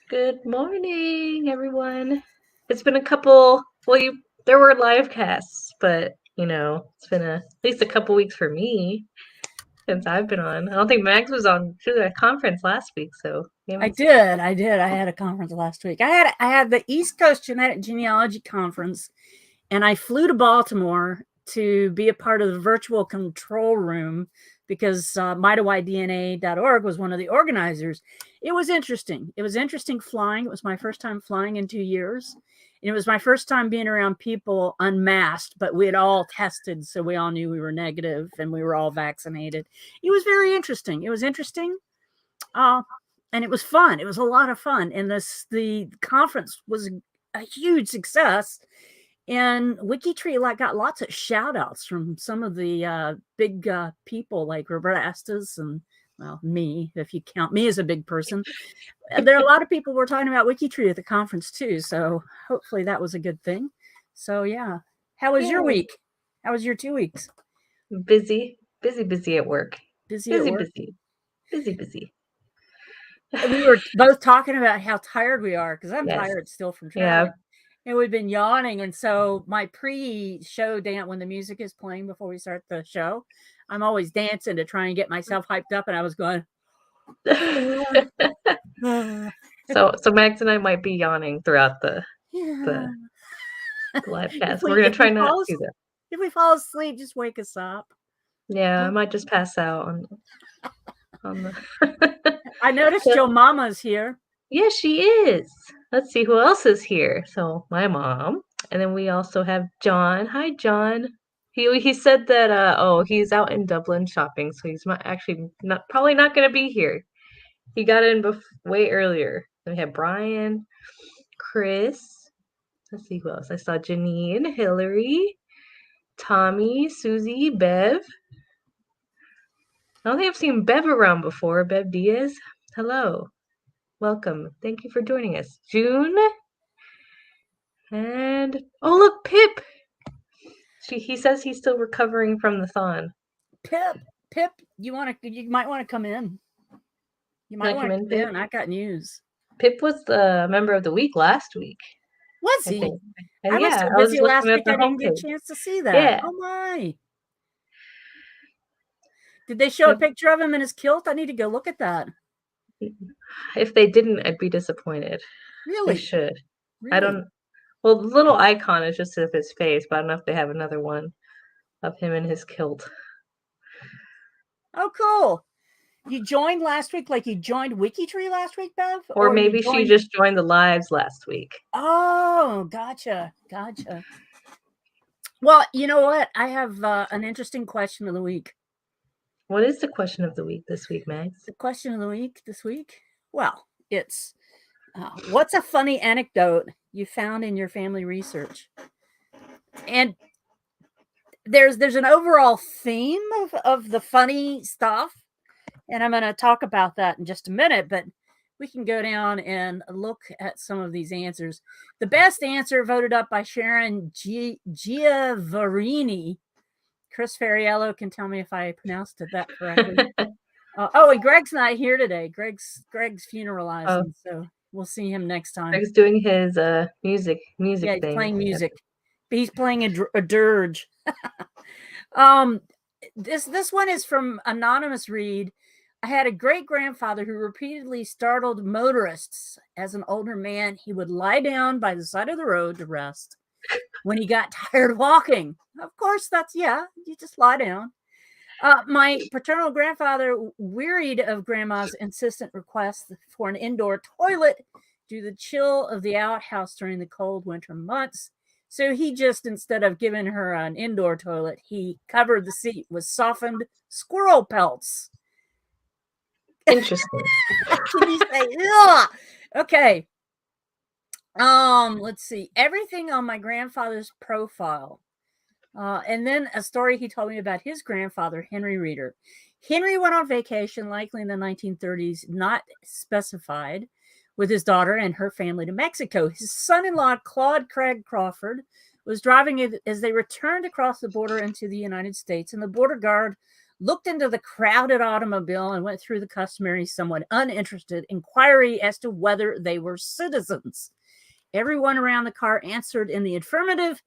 Good morning, everyone. It's been a couple, there were live casts, but it's been at least a couple weeks for me since I've been on. I don't think Max was on to a conference last week, so we I haven't seen. did. I had a conference last week. I had the East Coast Genealogy Conference, and I flew to Baltimore to be a part of the virtual control room because MyDNA.org was one of the organizers. It was interesting. It was interesting flying. It was my first time flying in 2 years. And it was my first time being around people unmasked, but we had all tested, so we all knew we were negative and we were all vaccinated. It was very interesting. It was interesting. And it was fun. It was a lot of fun. And the conference was a huge success. And WikiTree got lots of shout outs from some of the big people like Roberta Estes and, well, me, if you count me as a big person. There are a lot of people who were talking about WikiTree at the conference too. So hopefully that was a good thing. So yeah. How was your week? How was your 2 weeks? Busy at work. Busy at work? Busy. We were both talking about how tired we are because I'm Yes. tired still from traveling. And we've been yawning. And so my pre-show dance, when the music is playing before we start the show, I'm always dancing to try and get myself hyped up. And I was going. So Max and I might be yawning throughout the live cast. We're gonna try not to do that. If we fall asleep, just wake us up. Yeah, I might just pass out on the. I noticed your mama's here. Yeah, she is. Let's see who else is here. So my mom, and then we also have John. Hi, John. He said that he's out in Dublin shopping, so he's probably not gonna be here. He got in way earlier. Then we have Brian, Chris. Let's see who else. I saw Janine, Hillary, Tommy, Susie, Bev. I don't think I've seen Bev around before. Bev Diaz. Hello. Welcome. Thank you for joining us. June. And oh look, Pip. He says he's still recovering from the thon. Pip, you might want to come in. You might want to come in. I got news. Pip was the member of the week last week. Was he? I was so busy last week I didn't get a chance to see that. Yeah. Oh my. Did they show a picture of him in his kilt? I need to go look at that. If they didn't, I'd be disappointed. Really? They should. Really? I don't. Well, the little icon is just of his face, but I don't know if they have another one of him in his kilt. Oh, cool. You joined last week, like you joined WikiTree last week, Bev? Or maybe she just joined the lives last week. Oh, gotcha. Well, you know what? I have an interesting question of the week. What is the question of the week this week, Max? The question of the week this week? Well, it's what's a funny anecdote you found in your family research? And there's an overall theme of the funny stuff, and I'm going to talk about that in just a minute, but we can go down and look at some of these answers. The best answer voted up by Sharon Giavarini. Chris Ferriello can tell me if I pronounced that correctly. And Greg's not here today. Greg's funeralizing, so we'll see him next time. Greg's doing his music he's thing. Playing music. He's playing a dirge. This one is from Anonymous Read. I had a great-grandfather who repeatedly startled motorists. As an older man, he would lie down by the side of the road to rest when he got tired walking. Of course, you just lie down. My paternal grandfather, wearied of grandma's insistent request for an indoor toilet due to the chill of the outhouse during the cold winter months, so he just, instead of giving her an indoor toilet, he covered the seat with softened squirrel pelts. Interesting. Can you say, ugh? Okay. Let's see. Everything on my grandfather's profile. And then a story he told me about his grandfather, Henry Reeder. Henry went on vacation, likely in the 1930s, not specified, with his daughter and her family to Mexico. His son-in-law, Claude Craig Crawford, was driving as they returned across the border into the United States, and the border guard looked into the crowded automobile and went through the customary, somewhat uninterested inquiry as to whether they were citizens. Everyone around the car answered in the affirmative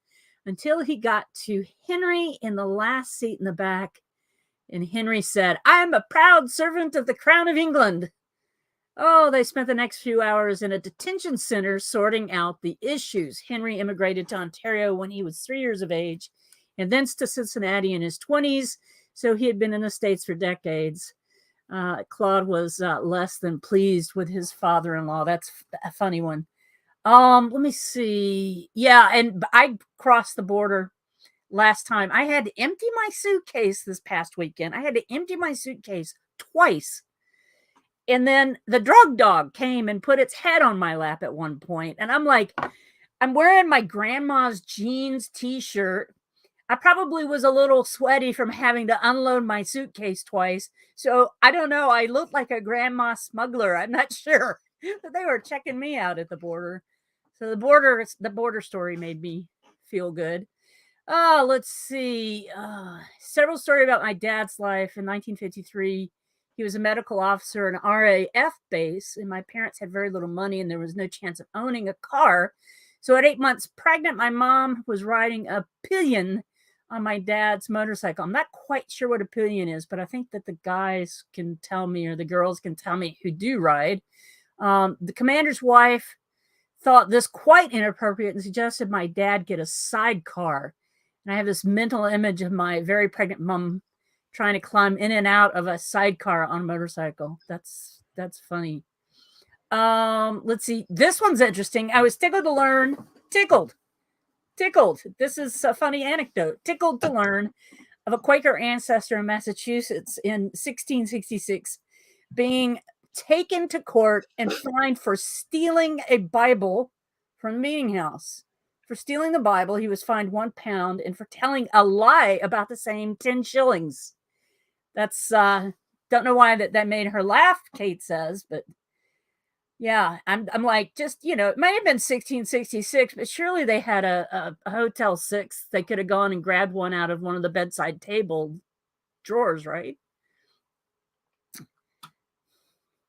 until he got to Henry in the last seat in the back. And Henry said, "I am a proud servant of the Crown of England." Oh, they spent the next few hours in a detention center sorting out the issues. Henry immigrated to Ontario when he was 3 years of age and thence to Cincinnati in his 20s. So he had been in the States for decades. Claude was less than pleased with his father-in-law. That's a funny one. Let me see. Yeah, and I crossed the border last time. I had to empty my suitcase this past weekend. I had to empty my suitcase twice. And then the drug dog came and put its head on my lap at one point. And I'm like, I'm wearing my grandma's jeans t-shirt. I probably was a little sweaty from having to unload my suitcase twice. So I don't know. I looked like a grandma smuggler. I'm not sure. But they were checking me out at the border. So the border story made me feel good. Oh, let's see. Several stories about my dad's life. In 1953, he was a medical officer in an RAF base, and my parents had very little money, and there was no chance of owning a car. So at 8 months pregnant, my mom was riding a pillion on my dad's motorcycle. I'm not quite sure what a pillion is, but I think that the guys can tell me, or the girls can tell me who do ride. The commander's wife thought this quite inappropriate and suggested my dad get a sidecar. And I have this mental image of my very pregnant mom trying to climb in and out of a sidecar on a motorcycle. That's funny. Let's see. This one's interesting. I was tickled to learn. Tickled. This is a funny anecdote. Tickled to learn of a Quaker ancestor in Massachusetts in 1666 being taken to court and fined for stealing a Bible from the meeting house. For stealing the Bible, he was fined £1, and for telling a lie about the same 10 shillings. That's don't know why that made her laugh, Kate says, but yeah, I'm like, just, it might have been 1666, but surely they had a Hotel 6. They could have gone and grabbed one out of one of the bedside table drawers, right?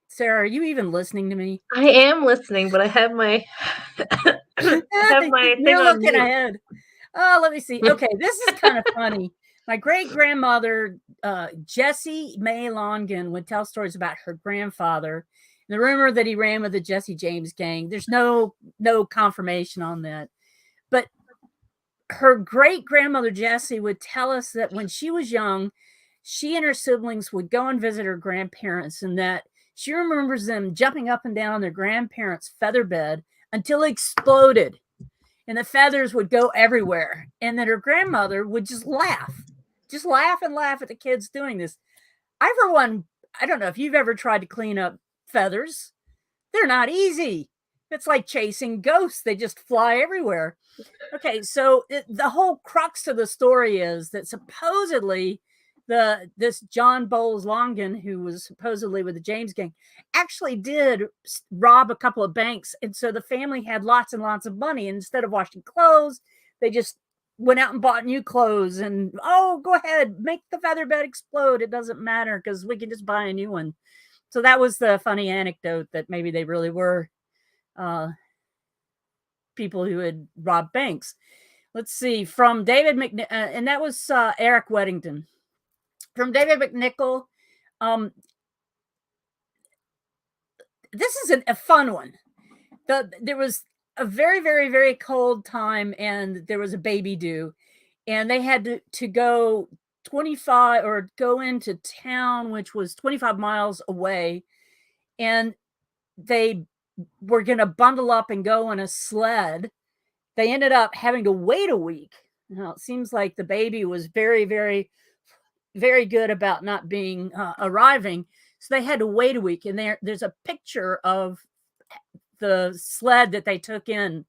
Sarah, are you even listening to me? I am listening, but I have my thing You're on looking mute. ahead. Oh, let me see. Okay, this is kind of funny. My great-grandmother, Jessie May Longan, would tell stories about her grandfather. The rumor that he ran with the Jesse James gang. There's no confirmation on that. But her great-grandmother, Jessie, would tell us that when she was young, she and her siblings would go and visit her grandparents, and that she remembers them jumping up and down on their grandparents' feather bed until it exploded. And the feathers would go everywhere. And then her grandmother would just laugh and laugh at the kids doing this. I, for one, I don't know if you've ever tried to clean up feathers. They're not easy. It's like chasing ghosts. They just fly everywhere. Okay, so the whole crux of the story is that supposedly this John Bowles Longan, who was supposedly with the James gang, actually did rob a couple of banks. And so the family had lots and lots of money. And instead of washing clothes, they just went out and bought new clothes. And, oh, go ahead, make the feather bed explode. It doesn't matter because we can just buy a new one. So that was the funny anecdote, that maybe they really were people who had robbed banks. Let's see, from David McNichol, and that was Eric Weddington. From David McNichol, this is a fun one. There was a very, very, very cold time, and there was a baby due, and they had to go 25 or go into town, which was 25 miles away, and they were going to bundle up and go in a sled. They ended up having to wait a week. Now, it seems like the baby was very, very, very good about not being arriving. So they had to wait a week. And there's a picture of the sled that they took in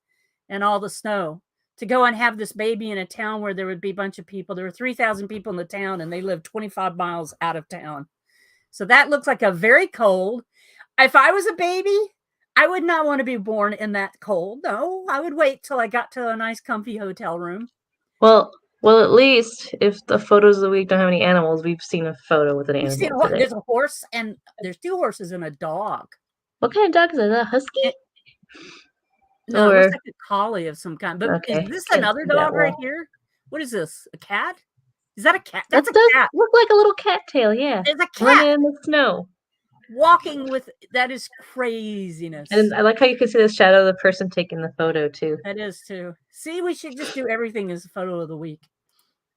and all the snow to go and have this baby in a town where there would be a bunch of people. There were 3,000 people in the town, and they lived 25 miles out of town. So that looks like a very cold. If I was a baby, I would not want to be born in that cold. No, I would wait till I got to a nice, comfy hotel room. Well, Well, at least if the photos of the week don't have any animals, we've seen a photo with an We've seen animal today. there's a horse and there's 2 horses and a dog. What kind of dog is that? Is that a husky? No, it looks like a collie of some kind. But Okay, is this can't another see that dog right well. here? What is this? A cat? Is that a cat? That That's a does cat. look like a little cattail, yeah. There's a cat Running in the snow. walking with that is craziness. And I like how you can see the shadow of the person taking the photo too. That is too. See, we should just do everything as a photo of the week.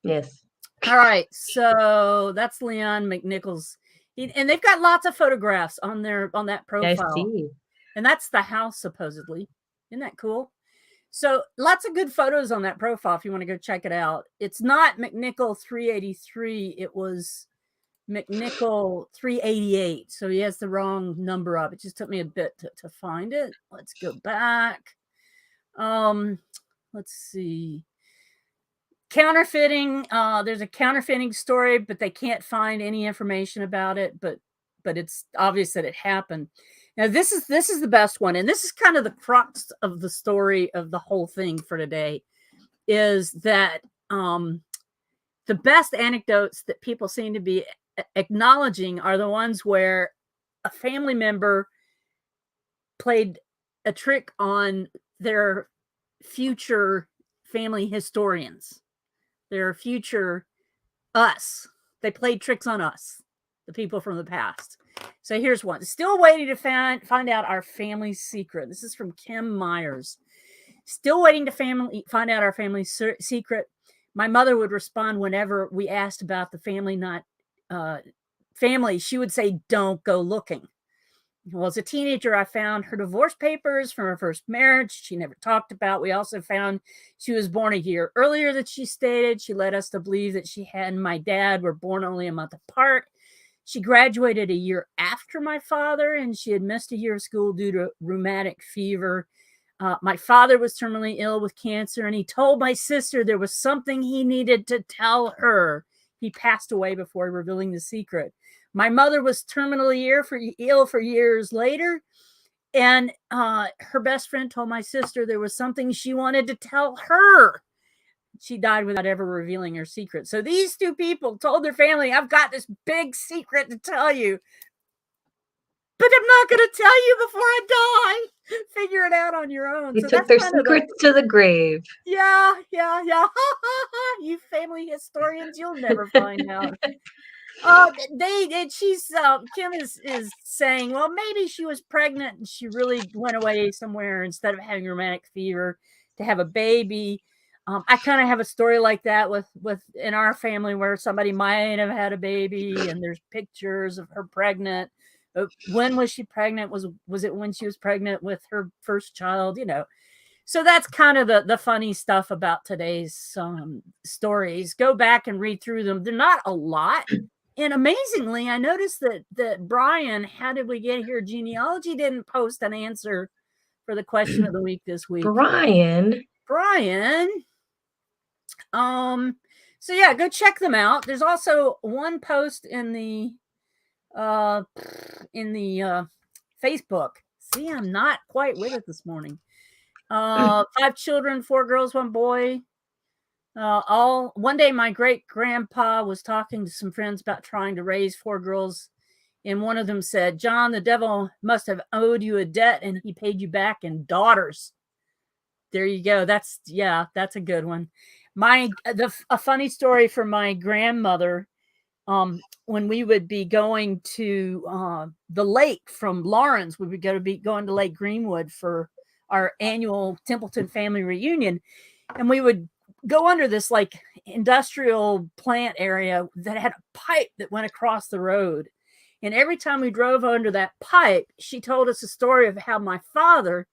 Yes. All right, so that's Leon McNichols, and they've got lots of photographs on that profile. I see. And that's the house supposedly. Isn't that cool? So lots of good photos on that profile if you want to go check it out. It's not McNichol 383. It was McNichol 388. So he has the wrong number up. It just took me a bit to find it. Let's go back. Let's see. Counterfeiting. There's a counterfeiting story, but they can't find any information about it. But it's obvious that it happened. Now this is the best one, and this is kind of the crux of the story of the whole thing for today, is that the best anecdotes that people seem to be acknowledging are the ones where a family member played a trick on their future family historians, their future us. They played tricks on us, the people from the past. So here's one. Still waiting to find out our family secret. This is from Kim Myers. Still waiting to find out our family secret. My mother would respond whenever we asked about the family, family. She would say, "Don't go looking." Well, as a teenager, I found her divorce papers from her first marriage. She never talked about. We also found she was born a year earlier than she stated. She led us to believe that she and my dad were born only a month apart. She graduated a year after my father, and she had missed a year of school due to rheumatic fever. My father was terminally ill with cancer, and he told my sister there was something he needed to tell her. He passed away before revealing the secret. My mother was terminally ill for years later, and her best friend told my sister there was something she wanted to tell her. She died without ever revealing her secret. So these 2 people told their family, "I've got this big secret to tell you, but I'm not going to tell you before I die. Figure it out on your own." You So took that's their secrets to the grave. Yeah. You family historians, you'll never find out. Kim is saying, well, maybe she was pregnant and she really went away somewhere instead of having rheumatic fever to have a baby. I kind of have a story like that with in our family where somebody might have had a baby and there's pictures of her pregnant. When was she pregnant? Was it when she was pregnant with her first child? So that's kind of the funny stuff about today's stories. Go back and read through them. They're not a lot. And amazingly, I noticed that Brian, how did we get here? Genealogy didn't post an answer for the question of the week this week. Brian. So yeah, go check them out. There's also one post in the Facebook. See, I'm not quite with it this morning. 5 children, 4 girls, 1 boy. One day my great grandpa was talking to some friends about trying to raise 4 girls, and one of them said, "John, the devil must have owed you a debt and he paid you back in daughters." There you go. That's a good one. A funny story from my grandmother, when we would be going to the lake from Lawrence, we would going to Lake Greenwood for our annual Templeton family reunion, and we would go under this like industrial plant area that had a pipe that went across the road. And every time we drove under that pipe, she told us a story of how my father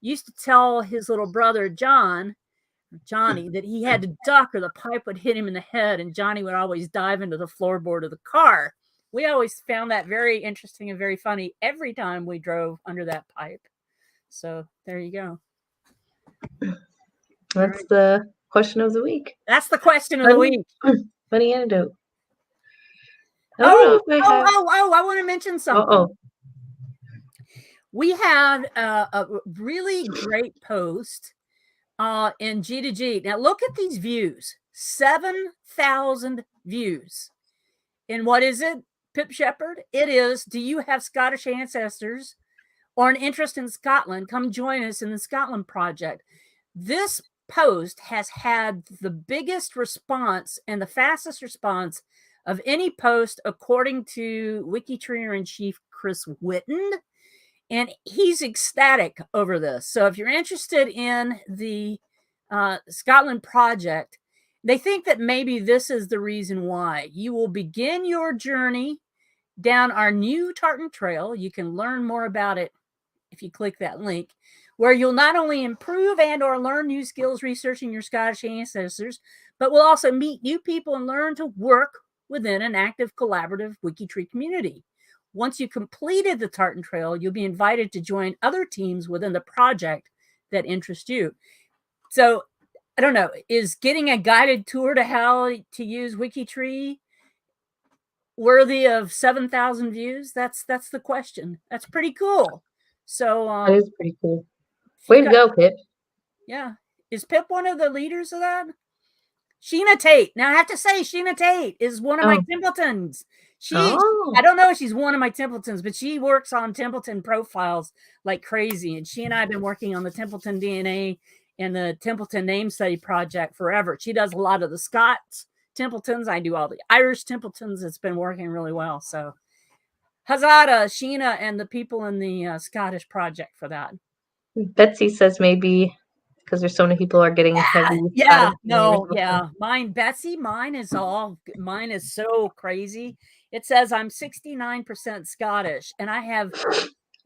used to tell his little brother Johnny that he had to duck or the pipe would hit him in the head, and Johnny would always dive into the floorboard of the car. We always found that very interesting and very funny every time we drove under that pipe. So there you go. That's the question of the week. That's the question of the week. Funny anecdote. I want to mention something. We had a really great post in G2G. Now look at these views. 7,000 views. And what is it, Pip Shepherd? It is, do you have Scottish ancestors or an interest in Scotland? Come join us in the Scotland Project. This post has had the biggest response and the fastest response of any post, according to WikiTree in chief Chris Whitten. And he's ecstatic over this. So if you're interested in the Scotland Project, they think that maybe this is the reason why. You will begin your journey down our new tartan trail. You can learn more about it if you click that link, where you'll not only improve and or learn new skills researching your Scottish ancestors, but will also meet new people and learn to work within an active collaborative WikiTree community. Once you completed the tartan trail, you'll be invited to join other teams within the project that interest you. So I don't know, is getting a guided tour to how to use WikiTree worthy of 7,000 views? That's the question. That's pretty cool. So That is pretty cool. if you Way to go, Pip. Yeah. Is Pip one of the leaders of that? Sheena Tate. Now I have to say, Sheena Tate is one of my Templetons. I don't know if she's one of my Templetons, but she works on Templeton profiles like crazy. And she and I have been working on the Templeton DNA and the Templeton Name Study Project forever. She does a lot of the Scots Templetons. I do all the Irish Templetons. It's been working really well. So huzzah to Sheena and the people in the Scottish project for that. Betsy says maybe because there's so many people are getting heavy. Mine, Betsy, mine is so crazy. It says I'm 69% Scottish and I have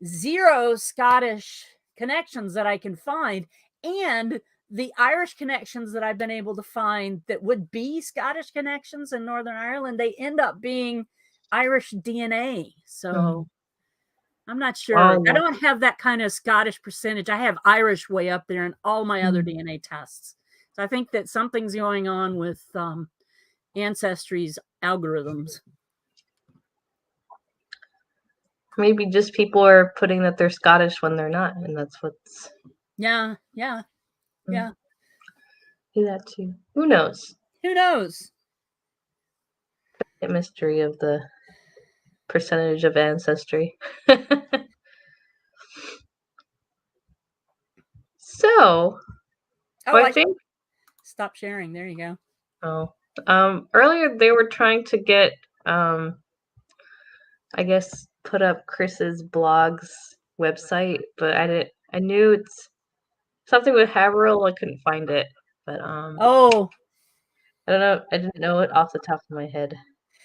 0 Scottish connections that I can find. And the Irish connections that I've been able to find that would be Scottish connections in Northern Ireland, they end up being Irish DNA. So I'm not sure. I don't have that kind of Scottish percentage. I have Irish way up there in all my other DNA tests. So I think that something's going on with Ancestry's algorithms. Maybe just people are putting that they're Scottish when they're not, and that's what's... Yeah. Do that too. Who knows? The mystery of the percentage of ancestry. So, I think... Stop sharing. There you go. Earlier they were trying to get, I guess, put up Chris's blog's website, but I knew it's something with Haverhill. I couldn't find it, but I don't know. I didn't know it off the top of my head,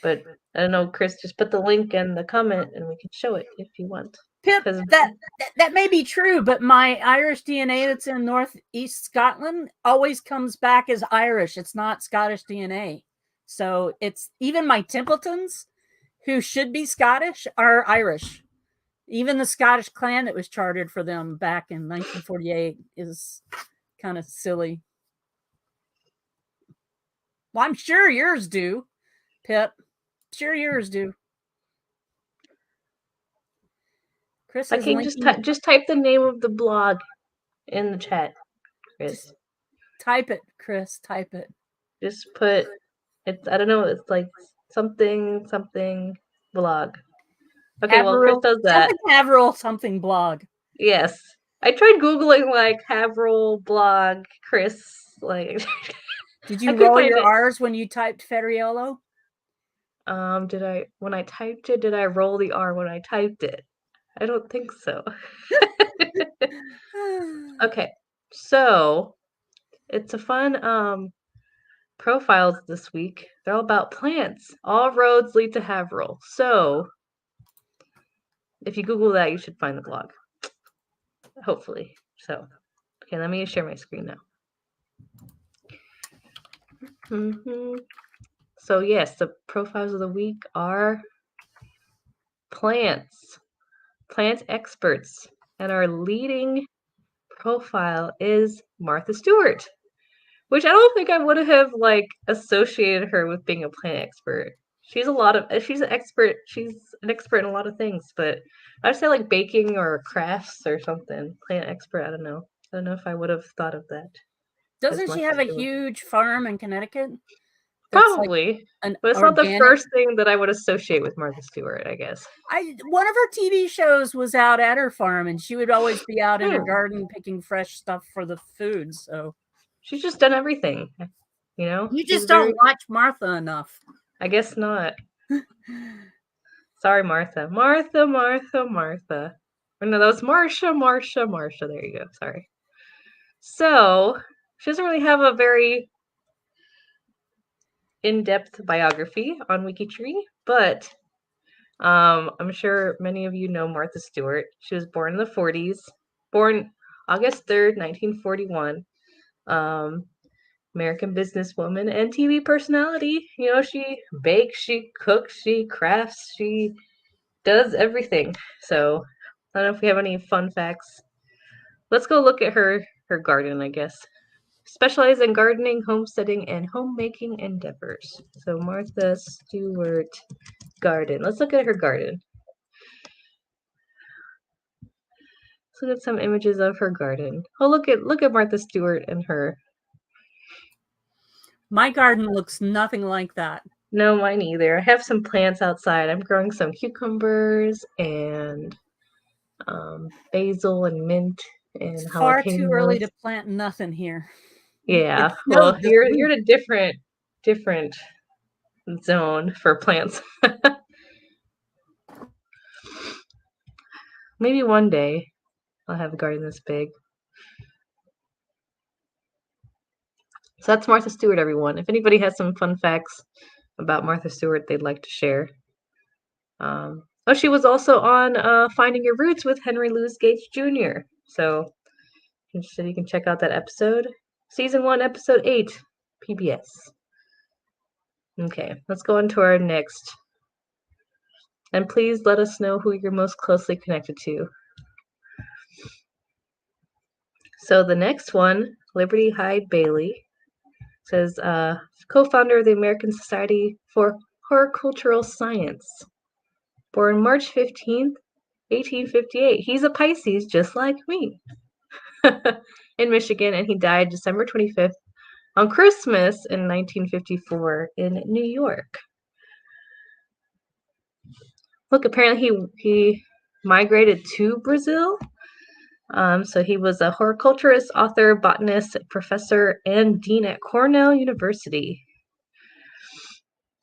but I don't know. Chris, just put the link in the comment and we can show it if you want. Pip, that may be true, but my Irish DNA that's in Northeast Scotland always comes back as Irish. It's not Scottish DNA. So it's even my Templetons, who should be Scottish, are Irish. Even the Scottish clan that was chartered for them back in 1948 is kind of silly. Well, I'm sure yours do, Pip. Sure yours do. Chris, I can just type the name of the blog in the chat, Chris. Just type it, Chris. Type it. Just put it. I don't know. It's like something blog. Okay, Haverhill, well, Chris does that. Haverhill something blog. Yes, I tried googling like Haverhill blog Chris. Like, did you roll your R's when you typed Federiello? When I typed it? Did I roll the R when I typed it? I don't think so. Okay, so it's a fun profiles this week. They're all about plants. All roads lead to Haverhill. So if you Google that, you should find the blog. Hopefully. So, okay, let me share my screen now. So yes, the profiles of the week are plants experts, and our leading profile is Martha Stewart, which I don't think I would have like associated her with being a plant expert. She's an expert. She's an expert in a lot of things, but I'd say like baking or crafts or something. Plant expert. I don't know if I would have thought of that. Doesn't she have a huge farm in Connecticut? That's like Probably. an But it's not the organic. first thing that I would associate with Martha Stewart, I guess. One of her TV shows was out at her farm, and she would always be out in her garden picking fresh stuff for the food. So she's just done everything, you know. You just don't watch Martha enough. I guess not. Sorry, Martha. Martha, Martha, Martha. Oh, no, that was Marcia, Marcia, Marcia. There you go. Sorry. So she doesn't really have a very in-depth biography on WikiTree, but I'm sure many of you know Martha Stewart. She was born in the 40s, born August 3rd, 1941. American businesswoman and TV personality. You know, she bakes, she cooks, she crafts, she does everything. So I don't know if we have any fun facts. Let's go look at her garden, I guess. Specialized in gardening, homesteading, and homemaking endeavors. So Martha Stewart garden. Let's look at her garden. Let's look at some images of her garden. Oh, look at Martha Stewart and her. My garden looks nothing like that. No, mine either. I have some plants outside. I'm growing some cucumbers and basil and mint and it's jalapenos. Far too early to plant nothing here. Yeah, well, you're in a different zone for plants. Maybe one day I'll have a garden this big. So that's Martha Stewart, everyone. If anybody has some fun facts about Martha Stewart they'd like to share. Oh, she was also on Finding Your Roots with Henry Louis Gates Jr. So you can check out that episode. Season 1, Episode 8, PBS. Okay, let's go on to our next. And please let us know who you're most closely connected to. So the next one, Liberty Hyde Bailey, says co-founder of the American Society for Horticultural Science. Born March 15th, 1858. He's a Pisces, just like me. In Michigan, and he died December 25th on Christmas in 1954 in New York. Look, apparently he migrated to Brazil. So he was a horticulturist, author, botanist, professor, and dean at Cornell University.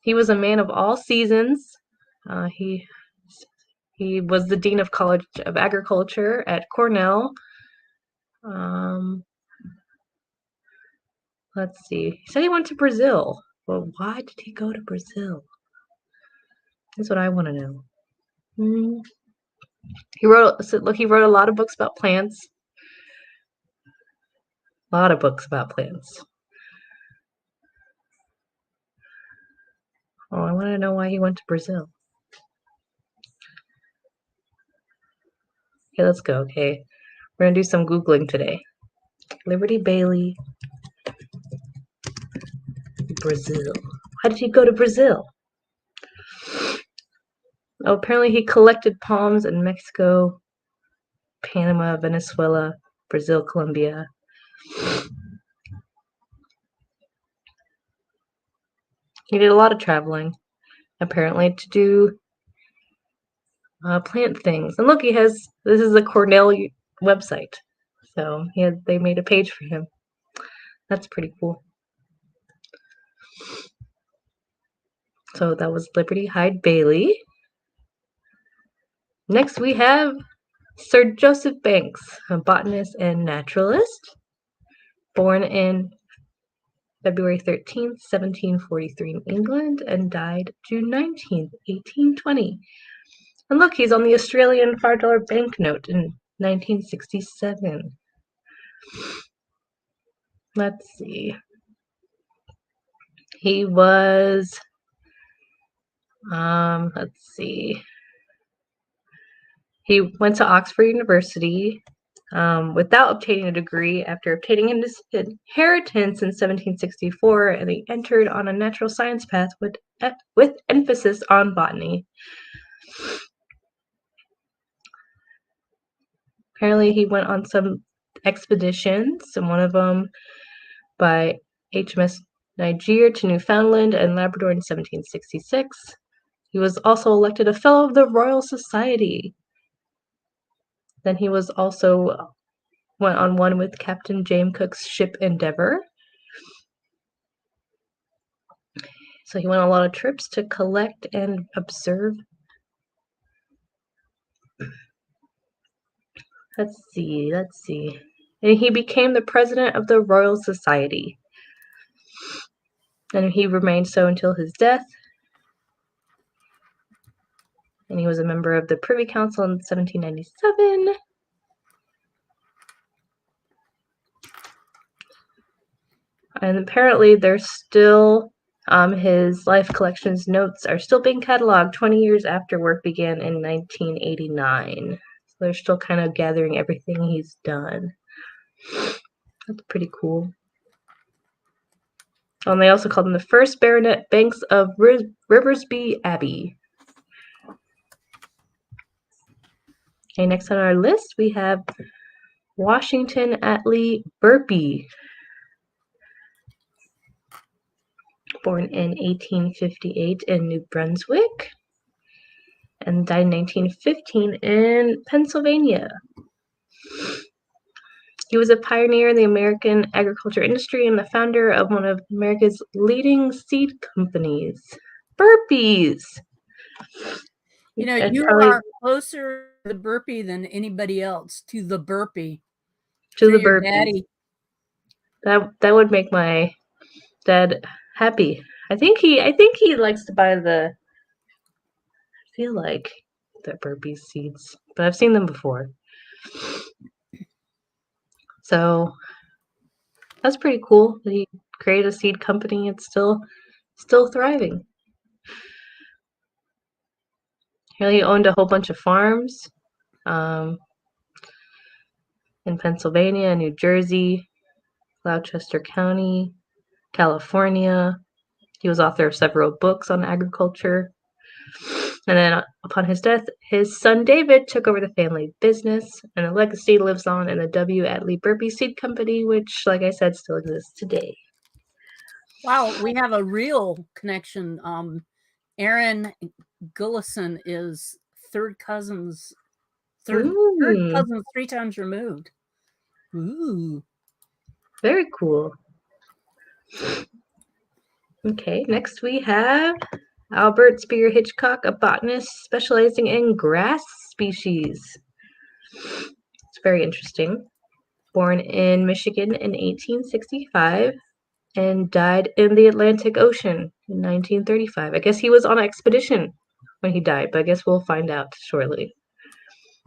He was a man of all seasons. He was the dean of College of Agriculture at Cornell. Let's see. He said he went to Brazil. Well, why did he go to Brazil? That's what I want to know. He wrote a lot of books about plants. A lot of books about plants. Oh, I want to know why he went to Brazil. Okay, let's go. Okay, we're gonna do some Googling today. Liberty Bailey, Brazil. Why did he go to Brazil? Oh, apparently he collected palms in Mexico, Panama, Venezuela, Brazil, Colombia. He did a lot of traveling, apparently, to do plant things. And look, this is a Cornell website. So they made a page for him. That's pretty cool. So that was Liberty Hyde Bailey. Next we have Sir Joseph Banks, a botanist and naturalist, born in February 13th, 1743 in England, and died June 19th, 1820. And look, he's on the Australian $5 banknote in 1967. Let's see. He was, let's see. He went to Oxford University without obtaining a degree after obtaining an inheritance in 1764, and he entered on a natural science path with emphasis on botany. Apparently, he went on some expeditions, and one of them by HMS Niger to Newfoundland and Labrador in 1766. He was also elected a Fellow of the Royal Society. Then he was also went on one with Captain James Cook's ship Endeavour. So he went on a lot of trips to collect and observe. Let's see. And he became the president of the Royal Society. And he remained so until his death. And he was a member of the Privy Council in 1797. And apparently there's still his life collections notes are still being cataloged 20 years after work began in 1989. So they're still kind of gathering everything he's done. That's pretty cool. And they also called him the first Baronet Banks of Riversby Abbey. Okay, next on our list we have Washington Atlee Burpee. Born in 1858 in New Brunswick and died in 1915 in Pennsylvania. He was a pioneer in the American agriculture industry and the founder of one of America's leading seed companies, Burpees. You know, you are closer to the Burpee than anybody else to the Burpee. To the Burpee. That would make my dad happy. I think he likes to buy the. I feel like the Burpee seeds, but I've seen them before. So that's pretty cool that he created a seed company. It's still thriving. He owned a whole bunch of farms in Pennsylvania, New Jersey, Gloucester County, California. He was author of several books on agriculture. And then upon his death, his son David took over the family business, and the legacy lives on in the W. Atlee Burpee Seed Company, which, like I said, still exists today. Wow, we have a real connection. Aaron Gullison is third cousins 3 times removed. Ooh. Very cool. Okay, next we have Albert Spear Hitchcock, a botanist specializing in grass species. It's very interesting. Born in Michigan in 1865 and died in the Atlantic Ocean in 1935. I guess he was on an expedition when he died, but I guess we'll find out shortly.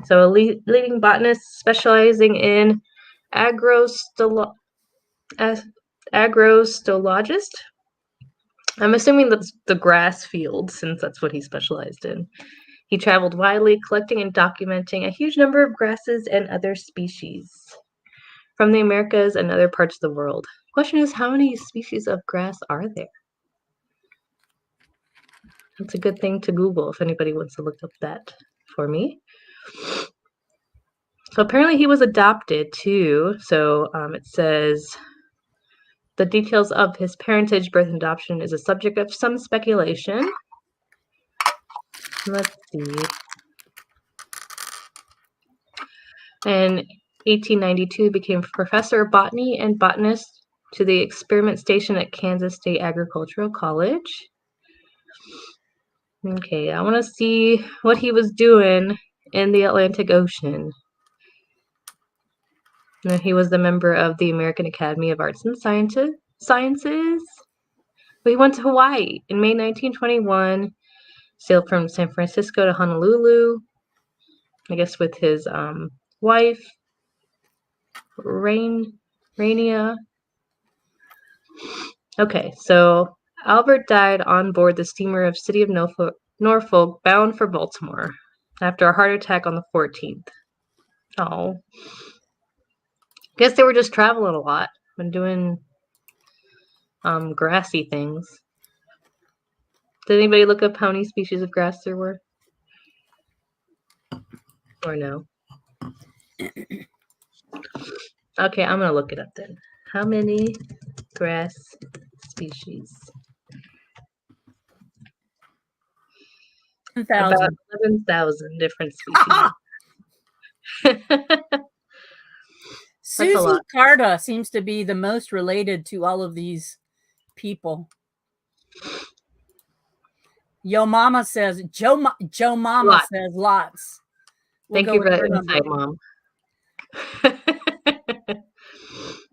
So a leading botanist specializing in agrostologist. I'm assuming that's the grass field, since that's what he specialized in. He traveled widely, collecting and documenting a huge number of grasses and other species from the Americas and other parts of the world. The question is, how many species of grass are there? That's a good thing to Google if anybody wants to look up that for me. So apparently he was adopted too. So it says the details of his parentage, birth, and adoption is a subject of some speculation. Let's see. In 1892, became professor of botany and botanist to the experiment station at Kansas State Agricultural College. Okay, I want to see what he was doing in the Atlantic Ocean. And he was a member of the American Academy of Arts and Sciences. But he went to Hawaii in May 1921, sailed from San Francisco to Honolulu, I guess with his wife, Rainia. Okay, so Albert died on board the steamer of City of Norfolk, bound for Baltimore, after a heart attack on the 14th. Oh. Guess they were just traveling a lot and doing grassy things. Did anybody look up how many species of grass there were? Or no? Okay, I'm going to look it up then. How many grass species. 1,000. About 11,000 different species. Susie lot. Carta seems to be the most related to all of these people. Yo Mama says, Joe Mama Lots. says lots. We'll Thank go you with for that her number. insight, Mom.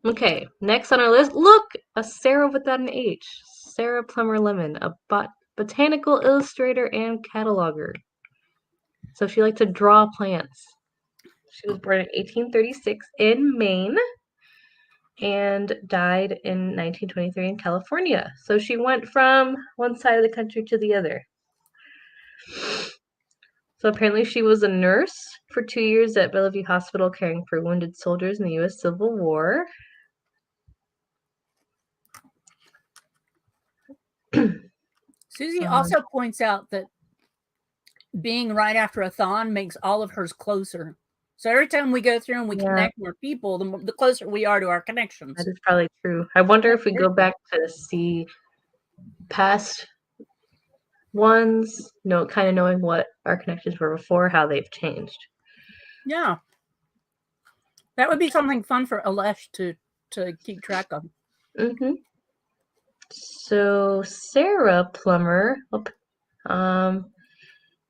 Okay, next on our list, look, a Sarah without an H. Sarah Plummer Lemon, a botanical illustrator and cataloger. So she liked to draw plants. She was born in 1836 in Maine and died in 1923 in California. So she went from one side of the country to the other. So apparently she was a nurse for 2 years at Bellevue Hospital caring for wounded soldiers in the U.S. Civil War. Susie also points out that being right after a thon makes all of hers closer. So every time we go through and we connect more people, the closer we are to our connections. That is probably true. I wonder if we go back to see past ones, kind of knowing what our connections were before, how they've changed. Yeah. That would be something fun for Alesh to keep track of. Mm-hmm. So Sarah Plummer,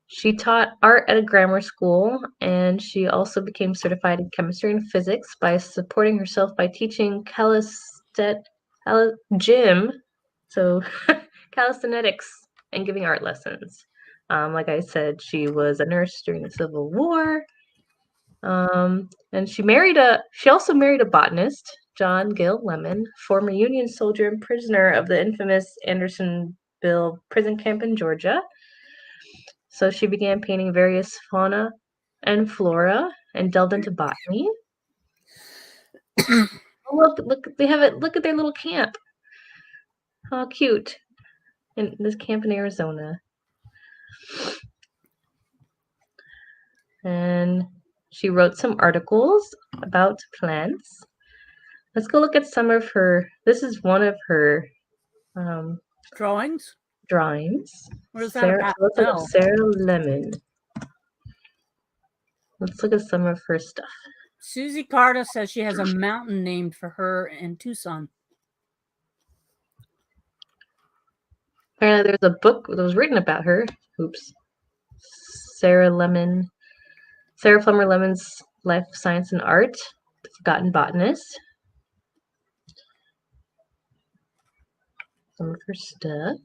she taught art at a grammar school, and she also became certified in chemistry and physics by supporting herself by teaching gym, so calisthenics, and giving art lessons. Like I said, she was a nurse during the Civil War, and she also married a botanist, John Gill Lemon, former Union soldier and prisoner of the infamous Andersonville prison camp in Georgia. So she began painting various fauna and flora and delved into botany. Oh, look, they have it. Look at their little camp. How cute. In this camp in Arizona. And she wrote some articles about plants. Let's go look at some of her. This is one of her drawings. What is that about? Let's look at Sarah Lemon. Let's look at some of her stuff. Susie Carta says she has a mountain named for her in Tucson. Apparently, there's a book that was written about her. Oops. Sarah Plummer Lemon's Life, Science, and Art, The Forgotten Botanist. Some of her stuff.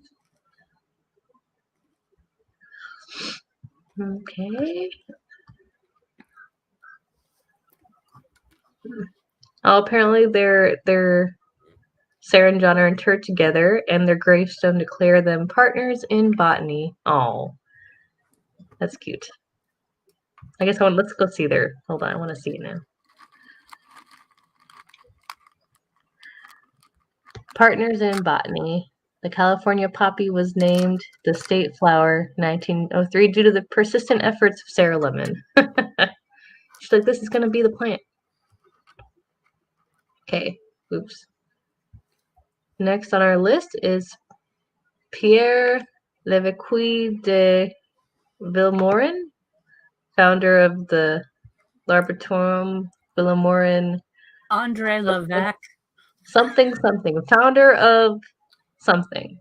Okay. Oh, apparently Sarah and John are interred together, and their gravestone declare them partners in botany. Oh, that's cute. I guess let's go see there. Hold on, I want to see it now. Partners in botany. The California poppy was named the state flower 1903 due to the persistent efforts of Sarah Lemon. She's like, this is going to be the plant. Okay, oops. Next on our list is Pierre Leveque de Morin, founder of the Laboratorium Morin. Andre Levac. Something. Founder of something.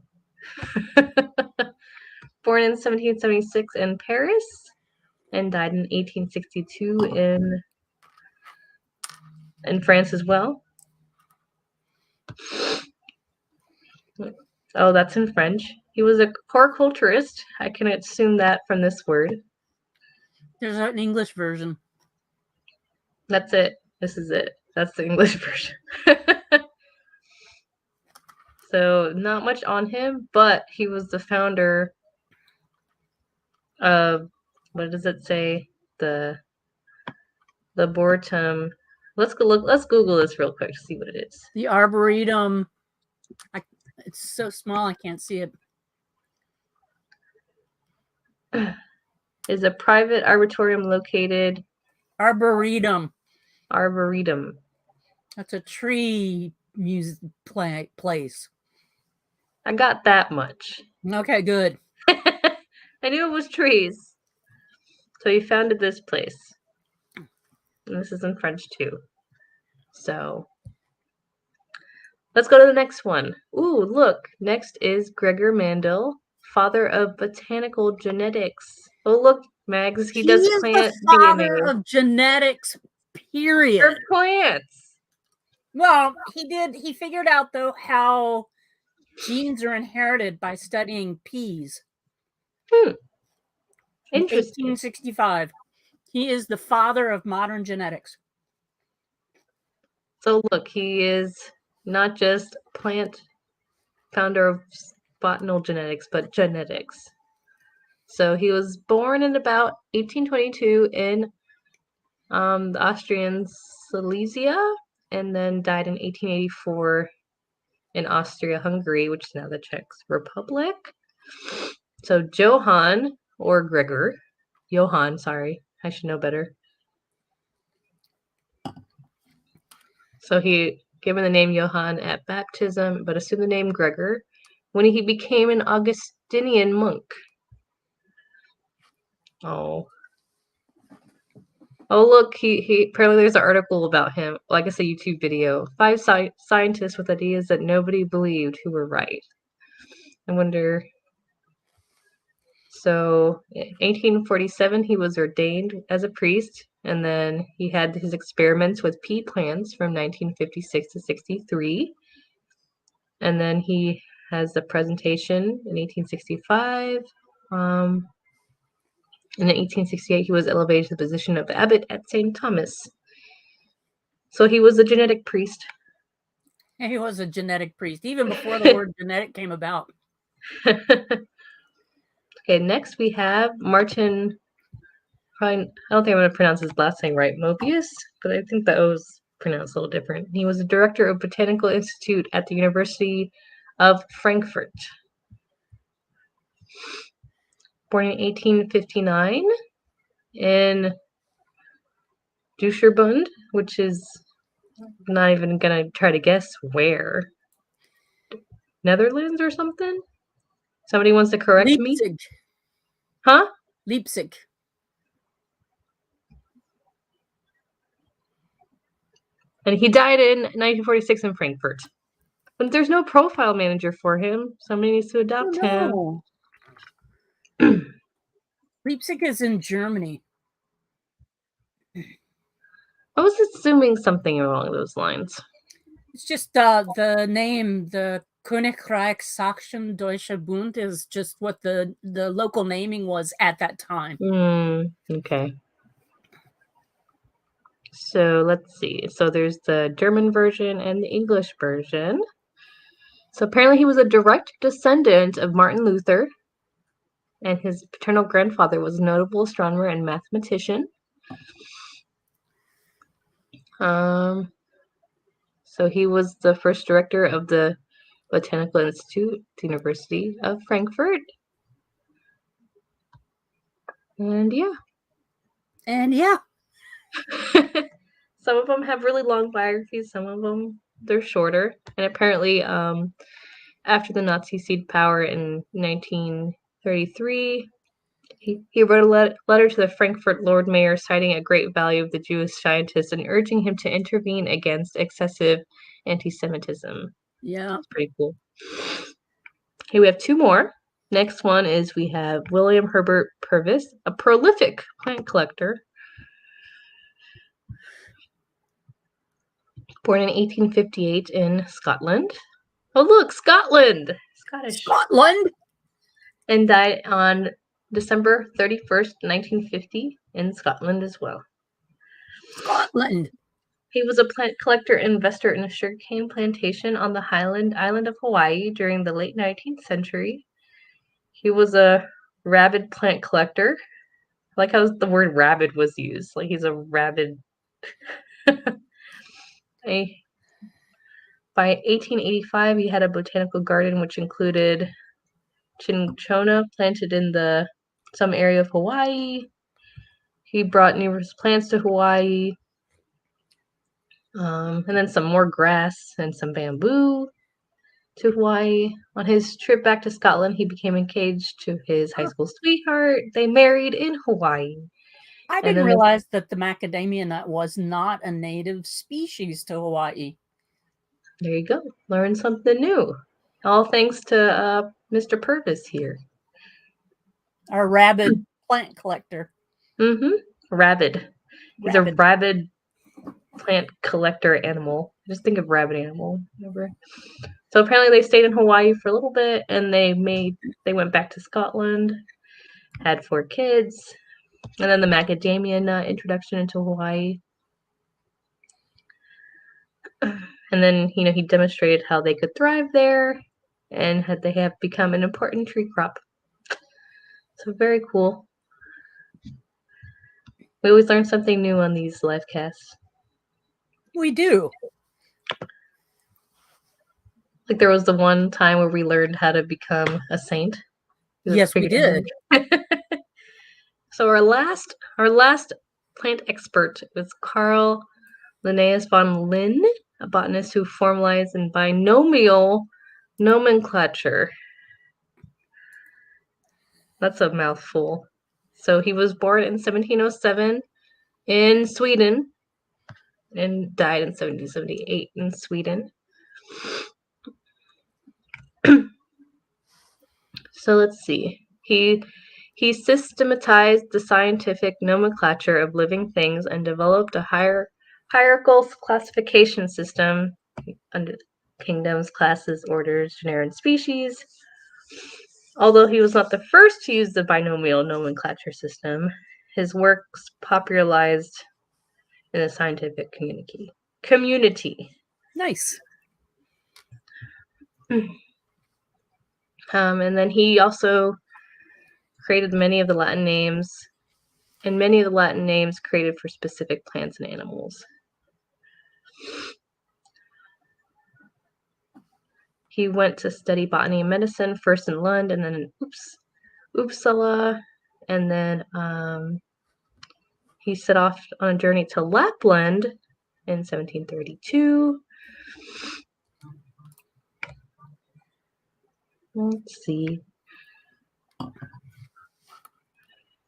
Born in 1776 in Paris and died in 1862 in France as well. Oh, that's in French. He was a horticulturist. I can assume that from this word. There's an English version. That's it. This is it. That's the English version. So not much on him, but he was the founder of, what does it say? The Arboretum. Let's Google this real quick to see what it is. The Arboretum. It's so small I can't see it. Is a private arboretum located. Arboretum. Arboretum. That's a tree place. I got that much. Okay, good. I knew it was trees. So he founded this place. And this is in French too. So let's go to the next one. Ooh, look. Next is Gregor Mendel, father of botanical genetics. Oh, look, Mags, he does is plant the father DNA. of genetics, period. For plants. Well, he figured out, though, how genes are inherited by studying peas. In Interesting. 1865. He is the father of modern genetics. So look, he is not just plant founder of botanical genetics, but genetics. So he was born in about 1822 in the Austrian Silesia, and then died in 1884 in Austria-Hungary, which is now the Czech Republic. So Johann, or Gregor, Johann, sorry, I should know better. So he given the name Johann at baptism, but assumed the name Gregor when he became an Augustinian monk. Oh. Oh, look, he apparently there's an article about him, like I said, YouTube video. 5 scientists with ideas that nobody believed who were right. I wonder. So, in 1847, he was ordained as a priest, and then he had his experiments with pea plants from 1956 to 63. And then he has the presentation in 1865. And in 1868, he was elevated to the position of abbot at St. Thomas. So he was a genetic priest. He was a genetic priest, even before the word genetic came about. Okay, next we have Martin, I don't think I'm going to pronounce his last name right, Mobius, but I think the O's pronounced a little different. He was a director of Botanical Institute at the University of Frankfurt. Born in 1859 in Dusherbund, which is not even going to try to guess where. Netherlands or something? Somebody wants to correct Leipzig. me? Huh? Leipzig. And he died in 1946 in Frankfurt. But there's no profile manager for him. Somebody needs to adopt him. Leipzig is in Germany. I was assuming something along those lines. It's just the name, the Königreich Sachsen-Deutscher Bund, is just what the local naming was at that time. Okay. So let's see. So there's the German version and the English version. So apparently he was a direct descendant of Martin Luther, and his paternal grandfather was a notable astronomer and mathematician. So he was the first director of the Botanical Institute at the University of Frankfurt. And yeah. Some of them have really long biographies, some of them they're shorter. And apparently, after the Nazis seized power in 1933, he wrote a letter to the Frankfurt Lord Mayor citing a great value of the Jewish scientist and urging him to intervene against excessive anti-Semitism. Yeah. That's pretty cool. Okay, we have 2 more. Next one is we have William Herbert Purvis, a prolific plant collector. Born in 1858 in Scotland. Oh, look, Scotland! Scotland! And died on December 31st, 1950 in Scotland as well. Scotland! He was a plant collector and investor in a sugarcane plantation on the Highland Island of Hawaii during the late 19th century. He was a rabid plant collector. I like how the word rabid was used. Like he's a rabid... By 1885, he had a botanical garden which included cinchona planted in some area of Hawaii. He brought numerous plants to Hawaii. And then some more grass and some bamboo to Hawaii. On his trip back to Scotland, he became engaged to his high school sweetheart. They married in Hawaii. I And didn't then realize that the macadamia nut was not a native species to Hawaii. there you go. Learn something new. All thanks to Mr. Purvis here. Our rabid plant collector. Mm-hmm. Rabid. He's a rabid plant collector animal. Just think of rabbit animal. Whatever. So apparently they stayed in Hawaii for a little bit, and they went back to Scotland, had 4 kids, and then the macadamia nut introduction into Hawaii. And then, he demonstrated how they could thrive there and how they have become an important tree crop. So very cool. We always learn something new on these live casts. We do. Like there was the one time where we learned how to become a saint. Yes, we did. So our last plant expert was Carl Linnaeus Von Lin, a botanist who formalized in binomial nomenclature. That's a mouthful. So he was born in 1707 in Sweden and died in 1778 in Sweden. So let's see. He systematized the scientific nomenclature of living things and developed a hierarchical classification system under kingdoms, classes, orders, genera, and species. Although he was not the first to use the binomial nomenclature system, his works popularized in the scientific community. Nice. And then he also created many of the Latin names, and many of the Latin names created for specific plants and animals. He went to study botany and medicine, first in Lund and then in Uppsala, and then he set off on a journey to Lapland in 1732. Let's see.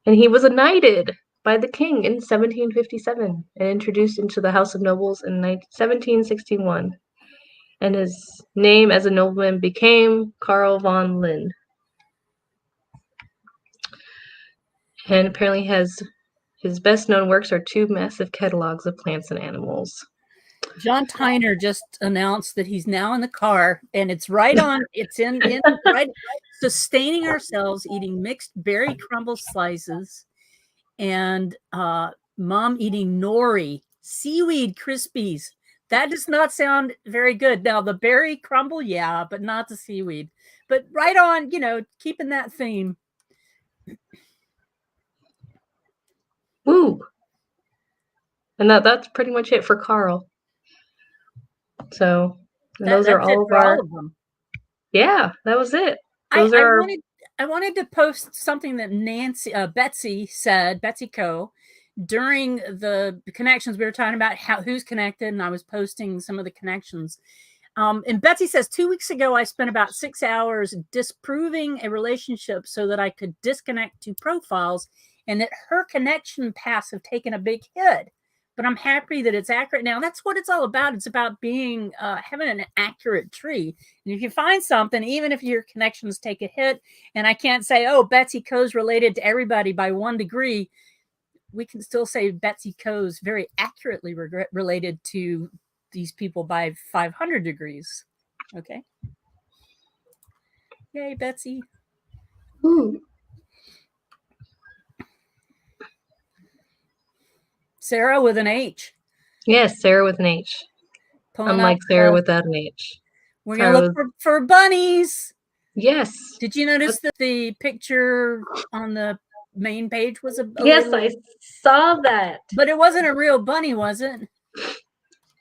And he was knighted by the king in 1757 and introduced into the House of Nobles in 1761. And his name as a nobleman became Carl von Lin. And apparently his best known works are 2 massive catalogs of plants and animals. John Tyner just announced that he's now in the car, and it's right on. It's in right, sustaining ourselves, eating mixed berry crumble slices, and mom eating nori seaweed crispies. That does not sound very good. Now the berry crumble, yeah, but not the seaweed. But right on, keeping that theme. Woo! And that's pretty much it for Carl. So those are all of our. All of them. Yeah, that was it. Those are. I wanted to post something that Betsy said, Betsy Coe, during the connections we were talking about, who's connected, and I was posting some of the connections. And Betsy says, 2 weeks ago, I spent about 6 hours disproving a relationship so that I could disconnect 2 profiles, and that her connection paths have taken a big hit. But I'm happy that it's accurate now. That's what it's all about. It's about being having an accurate tree. And if you find something, even if your connections take a hit, and I can't say, oh, Betsy Coe's related to everybody by 1 degree, we can still say Betsy Coe's very accurately related to these people by 500 degrees. Okay. Yay, Betsy. Ooh. Sarah with an H. Yes, Sarah with an H. Unlike Sarah without an H. We're going to look for bunnies. Yes. Did you notice that the picture on the main page was a yes, little... I saw that. But it wasn't a real bunny, was it?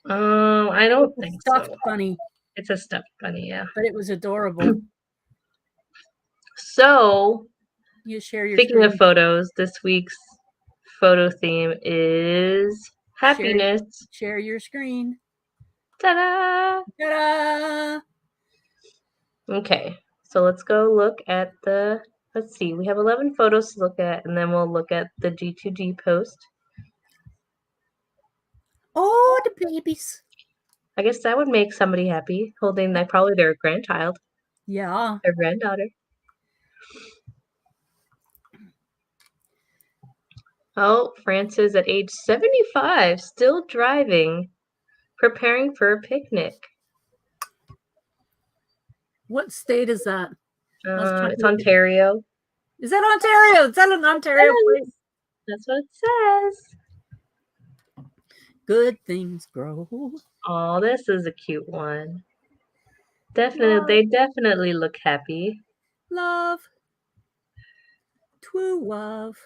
I don't think so. Stuffed bunny. It's a stuffed bunny, yeah. But it was adorable. So, you share your speaking of photos, this week's photo theme is Happiness. Share your screen. Ta-da! Ta-da! Okay, so let's go look at the, let's see, we have 11 photos to look at, and then we'll look at the G2G post. Oh, the babies. I guess that would make somebody happy, holding like probably their grandchild, Yeah. their granddaughter. Oh, Frances at age 75, still driving, preparing for a picnic. What state is that? It's Ontario. Is that Ontario? Is that an Ontario place? That's what it says. Good things grow. Oh, this is a cute one. Definitely, they definitely look happy. Love. True love.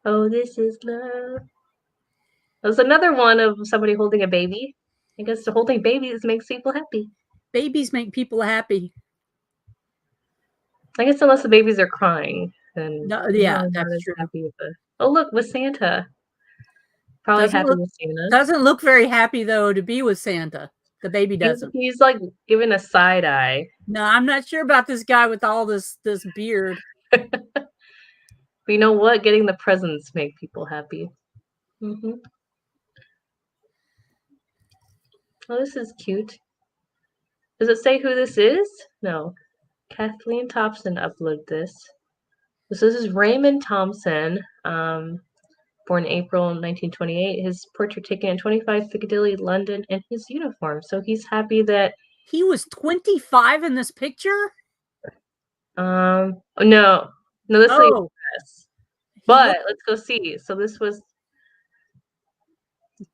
Oh, this is love. There's another one of somebody holding a baby. I guess holding babies makes people happy. Babies make people happy. I guess unless the babies are crying, then No, yeah, not that's as true. happy with it. Oh, look, with Santa. Probably happy with Santa. Doesn't look very happy though to be with Santa. The baby doesn't. He's like giving a side eye. No, I'm not sure about this guy with all this beard. But you know what? Getting the presents make people happy. Mm-hmm. Oh, this is cute. Does it say who this is? No. Kathleen Thompson uploaded this. This is Raymond Thompson, born April 1928. His portrait taken in 25 Piccadilly, London, in his uniform. So he's happy that he was 25 in this picture. No, this is yes. But let's go see. So this was.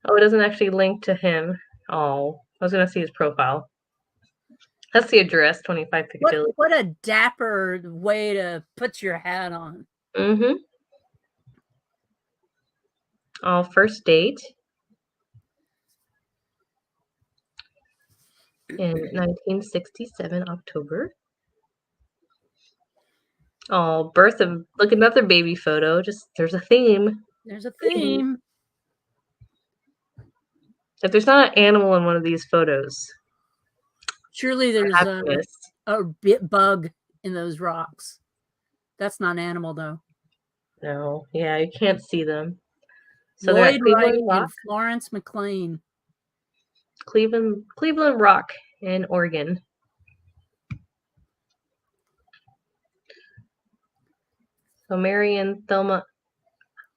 Oh, it doesn't actually link to him. Oh, I was gonna see his profile. That's the address, 25 Piccadilly. What a dapper way to put your hat on. Mm-hmm. First date in 1967, October. Oh, birth of, look, another baby photo. Just, there's a theme. There's a theme. If there's not an animal in one of these photos. Surely there's a bit bug in those rocks. That's not an animal though. No, yeah, you can't see them. So Lloyd Wright and Florence McLean. Cleveland Rock in Oregon. So Mary and Thelma.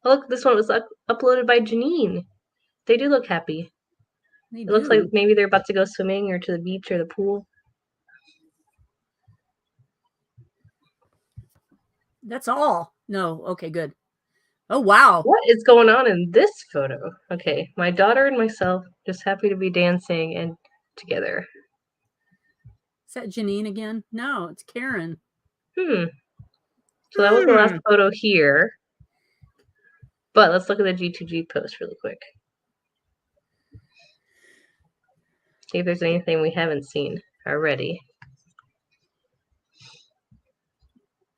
Oh, look, this one was uploaded by Janine. They do look happy. It looks like maybe they're about to go swimming or to the beach or the pool. That's all. No, okay, good. Oh, wow. What is going on in this photo? Okay, my daughter and myself just happy to be dancing and together. Is that Janine again? No, it's Karen. So that was the last photo here. But let's look at the G2G post really quick. See if there's anything we haven't seen already.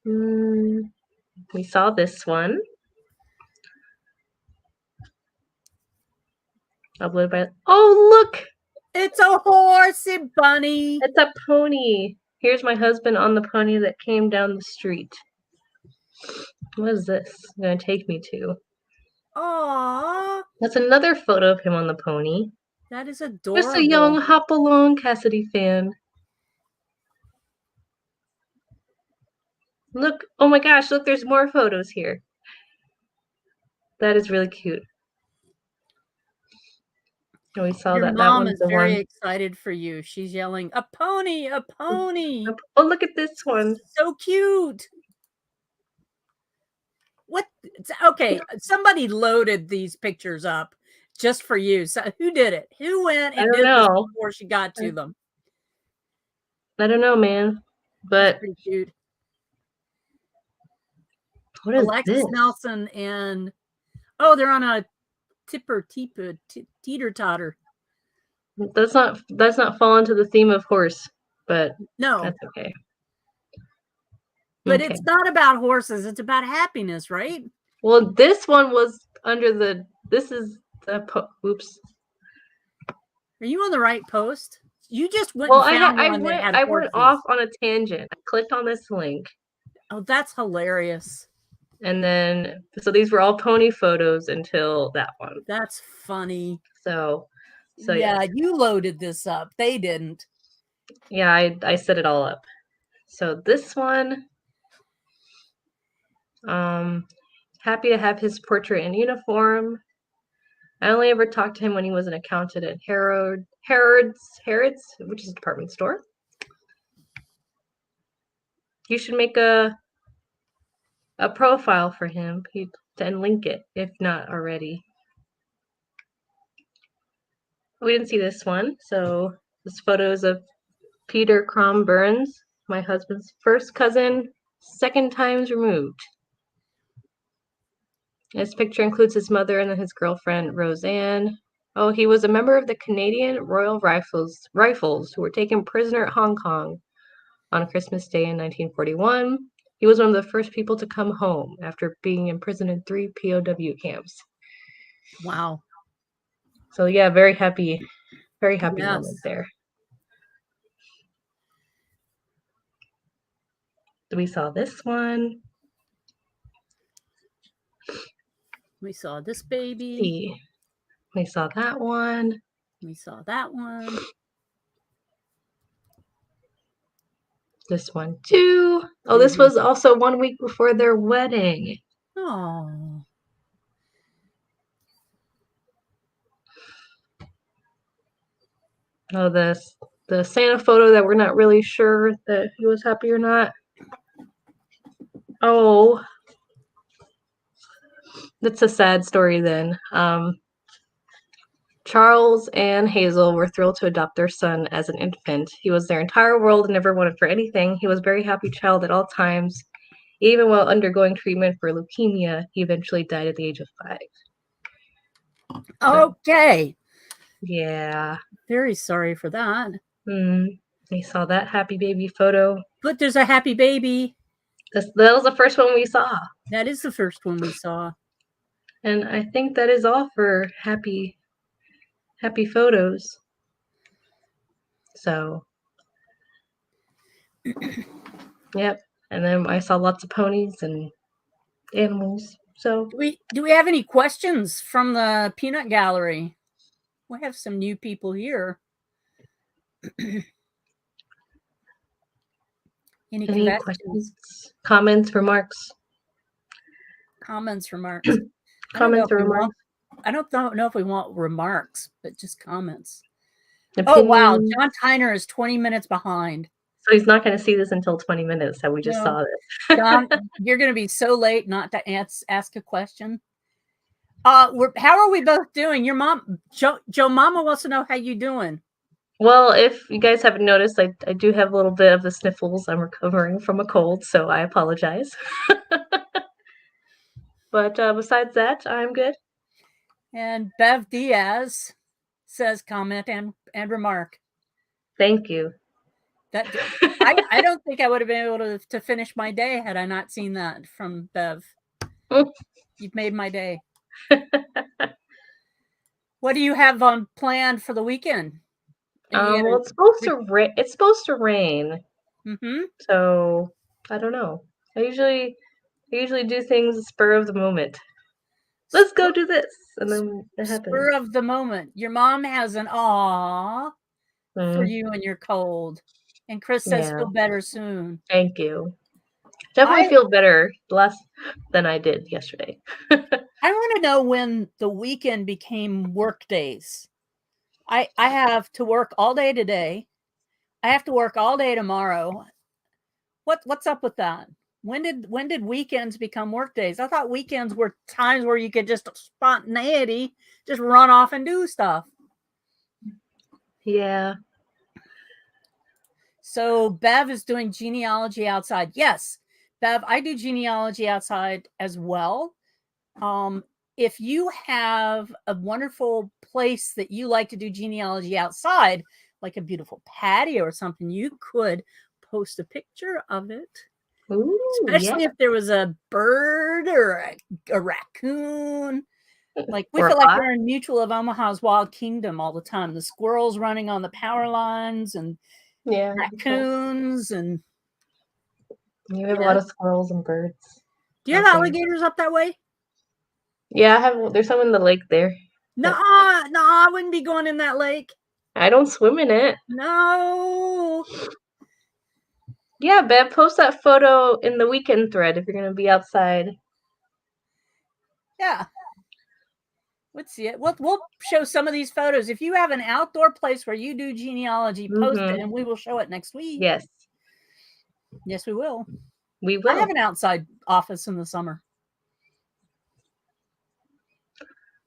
We saw this one. Uploaded by. Oh, look! It's a horsey bunny. It's a pony. Here's my husband on the pony that came down the street. What is this going to take me to? Aww. That's another photo of him on the pony. That is adorable. Just a young hop-along Cassidy fan. Look, oh my gosh, look, there's more photos here. That is really cute. Oh, we saw Your mom is very excited for you. She's yelling, "A pony, a pony." Oh, look at this one. So cute. What? Okay, somebody loaded these pictures up just for you. So who did it? Who went and did this before she got to them? I don't know, man. But pretty cute. What is Alexis this? Nelson and they're on a teeter totter. That's not fall into the theme of horse, but no, that's okay. But it's not about horses; it's about happiness, right? Well, this one was under the. This is the. Oops. Are you on the right post? You just went Well, and found one that had I went off horses. on a tangent. I clicked on this link, Oh, that's hilarious. and then so these were all pony photos until that one. That's funny. So Yeah, yes. you loaded this up. They didn't. Yeah, I set it all up. So this one, happy to have his portrait in uniform. I only ever talked to him when he was an accountant at Harrods, which is a department store. You should make a profile for him and link it if not already. We didn't see this one, so this photo is of Peter Crom Burns, my husband's first cousin, second times removed. This picture includes his mother and then his girlfriend, Roseanne. Oh, he was a member of the Canadian Royal Rifles who were taken prisoner at Hong Kong on Christmas Day in 1941. He was one of the first people to come home after being imprisoned in 3 POW camps. Wow. So yeah, very happy moment there. We saw this one. We saw this baby. We saw that one. We saw that one. This one too. Oh, this was also 1 week before their wedding. Oh. Oh, the Santa photo that we're not really sure that he was happy or not. Oh, that's a sad story then. Charles and Hazel were thrilled to adopt their son as an infant. He was their entire world and never wanted for anything. He was a very happy child at all times. Even while undergoing treatment for leukemia, he eventually died at the age of 5. Okay. Yeah. Very sorry for that. We saw that happy baby photo. But there's a happy baby. That was the first one we saw. That is the first one we saw. And I think that is all for happy photos. So, yep. And then I saw lots of ponies and animals. So, do we have any questions from the peanut gallery? We have some new people here. any questions, comments, remarks? Comments, remarks. Comments or remarks? I don't know if we want remarks, but just comments. Opinions. Oh, wow. John Tyner is 20 minutes behind. So he's not going to see this until 20 minutes that we just saw this. John, you're going to be so late not to ask a question. How are we both doing? Your mom, Joe Mama wants to know how you doing. Well, if you guys haven't noticed, I do have a little bit of the sniffles. I'm recovering from a cold, so I apologize. But besides that, I'm good. And Bev Diaz says comment and remark. Thank you. That I don't think I would have been able to finish my day had I not seen that from Bev. You've made my day. What do you have on planned for the weekend? Well, it's supposed to rain. Mm-hmm. So I don't know. I usually do things spur of the moment. Let's go do this, and then it happens. Spur of the moment. Your mom has an aw for you and your cold, and Chris says feel better soon. Thank you. Definitely feel better less than I did yesterday. I want to know when the weekend became work days. I have to work all day today. I have to work all day tomorrow. What's up with that? When did weekends become work days? I thought weekends were times where you could just spontaneity, just run off and do stuff. Yeah. So Bev is doing genealogy outside. Yes, Bev, I do genealogy outside as well. If you have a wonderful place that you like to do genealogy outside, like a beautiful patio or something, you could post a picture of it. Ooh, especially if there was a bird or a raccoon. Like, we Or feel like hot. we're in Mutual of Omaha's Wild Kingdom all the time. The squirrels running on the power lines and Yeah. raccoons and You have a lot of squirrels and birds do you out have there. alligators up that way? Yeah, I have. There's some in the lake there. No, I wouldn't be going in that lake. I don't swim in it. No. Yeah, Bev, post that photo in the weekend thread if you're gonna be outside. Yeah. Let's see it. We'll show some of these photos. If you have an outdoor place where you do genealogy, post it and we will show it next week. Yes. Yes, we will. We I will. have an outside office in the summer.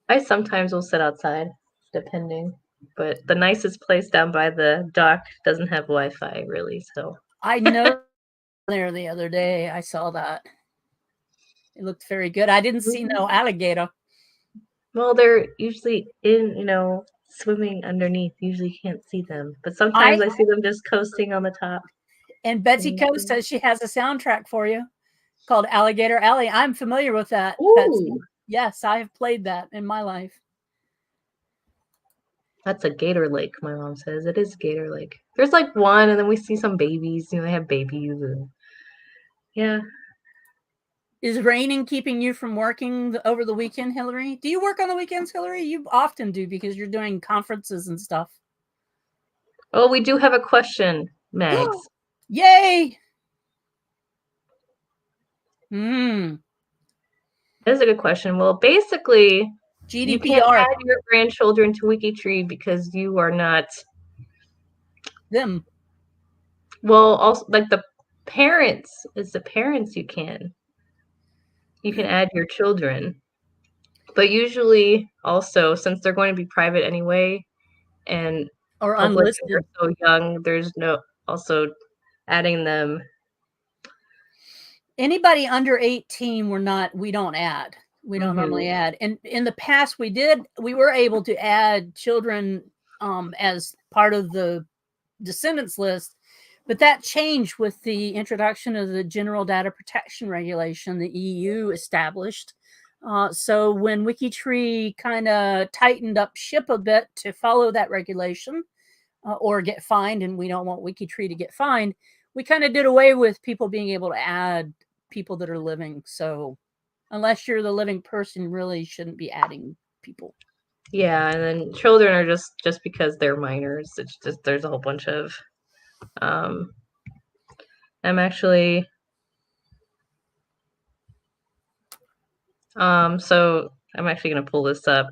I sometimes will sit outside, depending. But the nicest place down by the dock doesn't have Wi-Fi, really, so. I know there the other day. I saw that. It looked very good. I didn't see no alligator. Well, they're usually in, swimming underneath. Usually you can't see them. But sometimes I see them just coasting on the top. And Betsy Coe says she has a soundtrack for you called Alligator Alley. I'm familiar with that, Betsy. Yes, I have played that in my life. That's a gator lake, my mom says. It is Gator Lake. There's like one, and then we see some babies. They have babies. And yeah. Is raining keeping you from working over the weekend, Hillary? Do you work on the weekends, Hillary? You often do because you're doing conferences and stuff. Oh, we do have a question, Mags. Yay! That is a good question. Well, basically, GDPR. You can't add your grandchildren to WikiTree because you are not them. Well, also like the parents, it's the parents you can. You can add your children. But usually also, since they're going to be private anyway, and or unlisted, they're so young, there's no also adding them. Anybody under 18, we don't add. We don't normally add. And in the past, we were able to add children as part of the descendants list, but that changed with the introduction of the General Data Protection Regulation the EU established. So when WikiTree kind of tightened up ship a bit to follow that regulation or get fined, and we don't want WikiTree to get fined, we kind of did away with people being able to add people that are living. So unless you're the living person, really shouldn't be adding people. Yeah, and then children are just because they're minors. It's just there's a whole bunch of I'm actually so I'm actually gonna pull this up.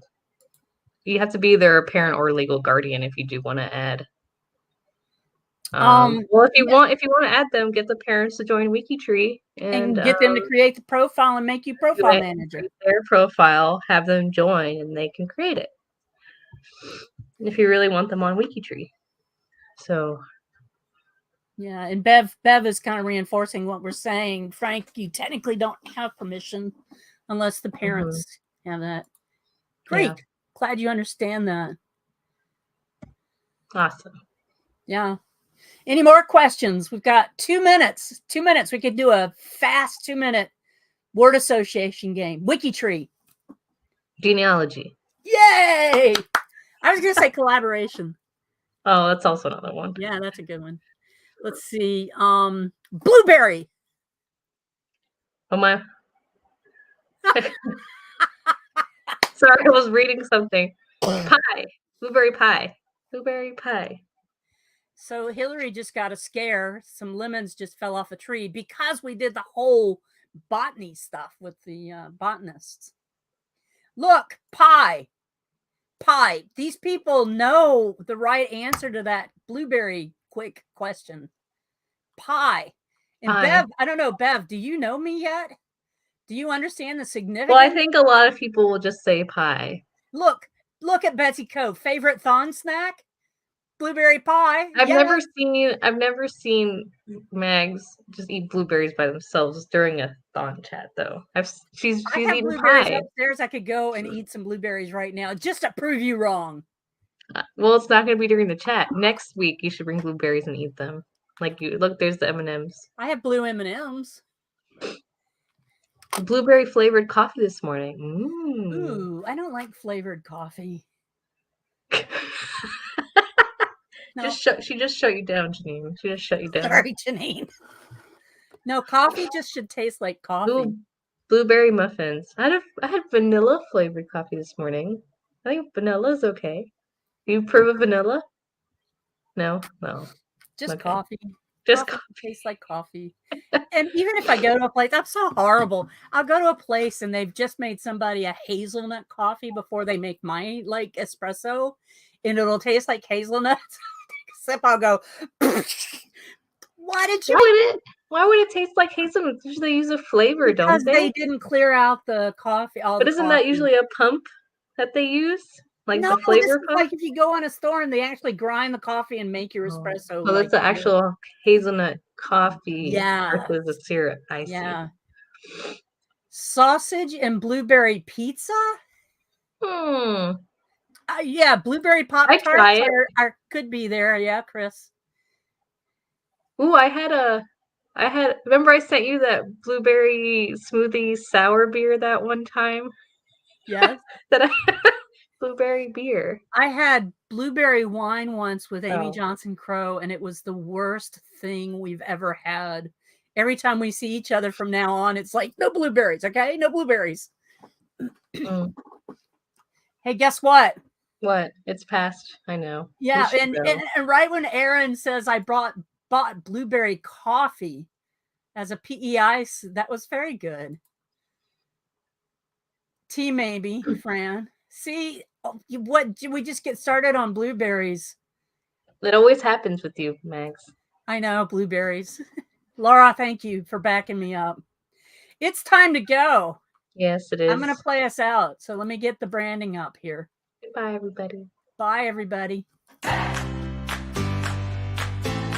You have to be their parent or legal guardian if you do want to add. Well, if you want to add them, get the parents to join WikiTree and get them to create the profile and make you profile manager. Their profile, have them join, and they can create it if you really want them on WikiTree. So. Yeah, and Bev is kind of reinforcing what we're saying. Frank, you technically don't have permission unless the parents have that. Great. Yeah. Glad you understand that. Awesome. Yeah. Any more questions? We've got 2 minutes. 2 minutes. We could do a fast 2-minute word association game. WikiTree. Genealogy. Yay! I was going to say collaboration. Oh, that's also another one. Yeah, that's a good one. Let's see. Blueberry. Oh my. Sorry, I was reading something. Pie. Blueberry pie. Blueberry pie. So Hillary just got a scare. Some lemons just fell off a tree because we did the whole botany stuff with the botanists. Look, pie. Pie. These people know the right answer to that blueberry quick question. Pie. And pie. Bev, I don't know, Bev, do you know me yet? Do you understand the significance? Well, I think a lot of people will just say pie. Look at Betsy Coe. Favorite thon snack? Blueberry pie. I've never seen Mags just eat blueberries by themselves during a thon chat though. She's eating pie. Upstairs. I could go and eat some blueberries right now just to prove you wrong. Well, it's not going to be during the chat. Next week, you should bring blueberries and eat them. Like you look, there's the M&Ms. I have blue M&Ms. blueberry flavored coffee this morning. Ooh, I don't like flavored coffee. No. She just shut you down, Janine. She just shut you down. Sorry, Janine. No, coffee just should taste like coffee. Blueberry muffins. I had vanilla flavored coffee this morning. I think vanilla's okay. You approve of vanilla? No. Just Okay. coffee. Just coffee tastes like coffee. And even if I go to a place, that's so horrible. I'll go to a place and they've just made somebody a hazelnut coffee before they make my like espresso, and it'll taste like hazelnuts. Take a sip, I'll go, why did you? Why would it taste like hazelnuts? Usually they use a flavor, Because don't they? they didn't clear out the coffee. But isn't that usually a pump that they use? Like no, the flavor this is pump? like if you go on a store and they actually grind the coffee and make your espresso. So that's the actual hazelnut coffee versus a syrup. I see. Sausage and blueberry pizza? Yeah, blueberry pop tarts could be there. Yeah, Chris. Ooh, I had remember I sent you that blueberry smoothie sour beer that one time? Yes. Blueberry beer. I had blueberry wine once with Amy Johnson Crow, and it was the worst thing we've ever had. Every time we see each other from now on, it's like, no blueberries, okay? No blueberries. Hey, guess what? What? It's past. I know. Yeah, and right when Aaron says I bought blueberry coffee as a PEI, that was very good. Tea maybe, Fran. See, what we just get started on blueberries. It always happens with you, Max. I know, blueberries. Laura, thank you for backing me up. It's time to go. Yes, it is. I'm going to play us out. So let me get the branding up here. Bye, everybody. Bye, everybody.